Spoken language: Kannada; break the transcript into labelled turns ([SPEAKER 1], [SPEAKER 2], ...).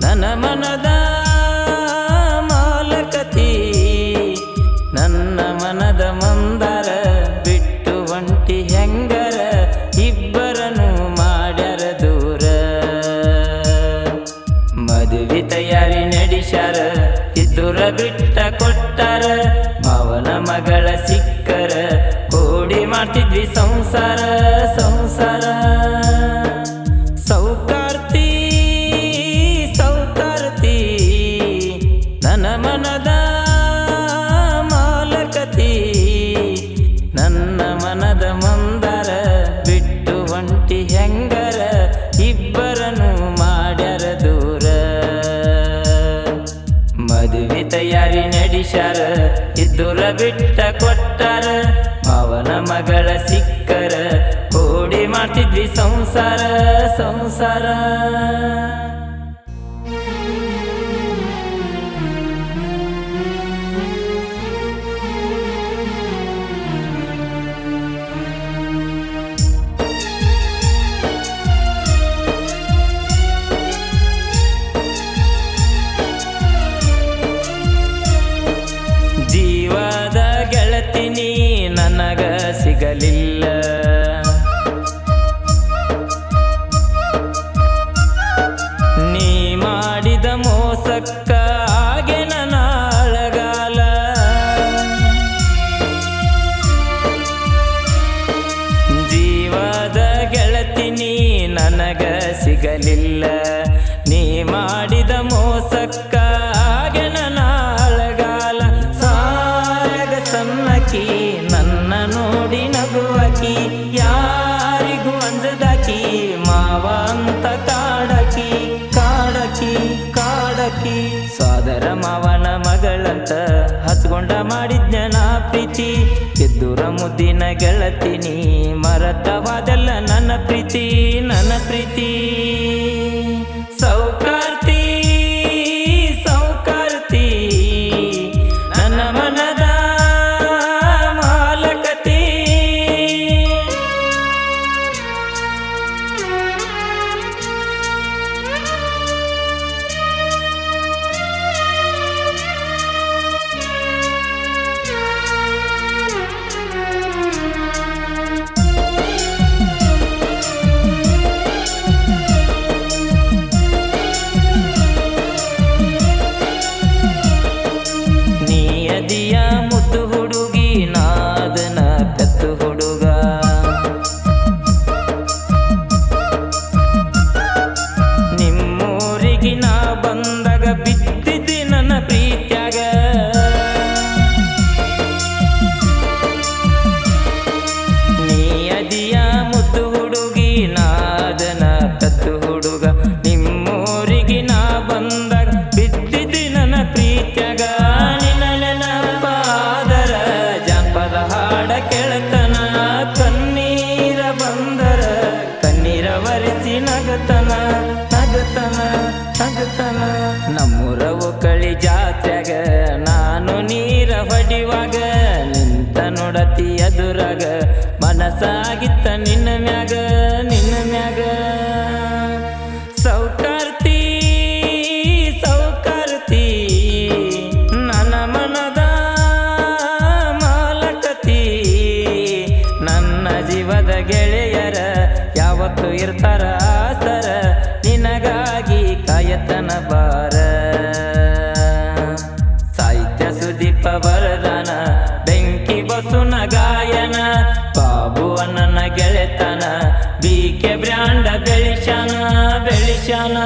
[SPEAKER 1] ನನ್ನ ಮನದ ಮಾಲಕತಿ ನನ್ನ ಮನದ ಮಂದಾರ ಬಿಟ್ಟು ಒಂಟಿ ಹೆಂಗರ ಇಬ್ಬರನು ಮಾಡ್ಯಾರ ದೂರ ಮದುವೆ ತಯಾರಿ ನಡೆಸ್ಯಾರ ಇದ್ದೂರ ಬಿಟ್ಟ ಕೊಟ್ಟಾರ ಮಾವನ ಮಗಳ ಸಿಕ್ಕರ ಕೂಡಿ ಮಾಡ್ತಿದ್ವಿ ಸಂಸಾರ ಸಂಸಾರ ಸೌಕಾರ್ತಿ ಸೌಕಾರ್ತಿ ನನ್ನ ಮನದ ಮಾಲಕತಿ ನನ್ನ ಮನದ ಮಂದಾರ ಬಿಟ್ಟು ಒಂಟಿ ಹೆಂಗರ ಇಬ್ಬರನು ಮಾಡ್ಯಾರ ದೂರ ಮದುವೆ ತಯಾರಿ ನಡೆಸ್ಯಾರ ಇದ್ದೂರ ಬಿಟ್ಟ ಕೊಟ್ಟಾರ ಮಾವನ ಮಗಳ ಸಿಕ್ಕರ ಕೂಡಿ ಮಾಡ್ತಿದ್ವಿ ಸಂಸಾರ ಸಂಸಾರ ಜೀವದ ಗೆಳತಿನಿ ನನಗ ಸಿಗಲಿಲ್ಲ ನೀ ಮಾಡಿದ ಮೋಸಕ್ಕ ಹಾಗೆ ನನ್ನ ಅಳಗಾಲ ಜೀವದ ಗೆಳತಿನಿ ನನಗ ಸಿಗಲಿಲ್ಲ ನೀ ಮಾಡಿದ ಮೋಸಕ್ಕ ಹಾಗೆ ನನ್ನ ಅಳಗಾಲ ಸಾರಗ ಸನ್ನಕಿ ನನ್ನ ನೋಡಿ ನಗುವಕಿ ಯಾರಿಗೂ ಅಂಜದಾಕಿ ಮಾವ ಅಂತ ಕಾಡಕಿ ಕಾಡಕಿ ಕಾಡಕಿ ಸೋದರ ಮಾವನ ಮಗಳಂತ ಹಚ್ಕೊಂಡ ಮಾಡಿದ್ನ ಪ್ರೀತಿ ಎದ್ದೂರ ಮುದ್ದಿನ ಗೆಳತಿನಿ ಮರತವಾದಲ್ಲ ನನ್ನ ಪ್ರೀತಿ ನನ್ನ ಪ್ರೀತಿ ಸೌಕಾರ್ತಿ ಸೌಕಾರ್ತಿ ನನ್ನ ಮನದ ಮಾಲಕತಿ ನೀಯದಿಯ ಮುದ್ದು ಹುಡುಗಿ ನಾದನ ಕತ್ತು ಹುಡುಗ ನಿಮ್ಮೂರಿಗೆ ನಾ ಬಂದಾಗ ಬಿದ್ದಿದ್ದೆ ನನ್ನ ಪ್ರೀತ್ಯಾಗ ನೀಯದಿಯ ಮುದ್ದು ಹುಡುಗಿ ನಾದನ ಕತ್ತು ಹುಡುಗ ನಿಮ್ಮೂರಿಗೆ ನಾ ಬಂದಾಗ ಬಿದ್ದಿದ್ದೆ ನನ್ನ ಪ್ರೀತ್ಯಾಗ ಹಾಡ ಕೆಳತನ ಕಣ್ಣೀರ ಬಂದರ ಕಣ್ಣೀರ ಒರೆಸಿ ನಗತನ ನಗತನ ನಗತನ ನಮ್ಮೂರವು ಕಳಿ ಜಾತ್ಯಾಗ ನಾನು ನೀರ ಹೊಡಿವಾಗ ನಿಂತ ನೋಡತಿ ಎದುರಾಗ ಮನಸ್ಸಾಗಿತ್ತ ನಿನ್ನ ಮ್ಯಾಗ ನಿನ್ನ ಮ್ಯಾಗ ಸೌಕಾರ್ತಿ ಸೌಕಾರ್ತಿ ನನ್ನ ಮನದ ನನ್ನ ಜೀವದ ಗೆಳೆಯರ ಯಾವತ್ತು ಇರ್ತಾರ ಆಸರ ನಿನಗಾಗಿ ಕಾಯತನ ಬಾರ ಸಾಹಿತ್ಯ ಸುದೀಪ ವರದಾನ ಬೆಂಕಿ ಬಸುನ ಗಾಯನ ಬಾಬು ಅಣ್ಣನ ಗೆಳೆತನ BK ಬ್ರ್ಯಾಂಡ ಬೆಳಿಶಾನ ಬೆಳಿಶಾನ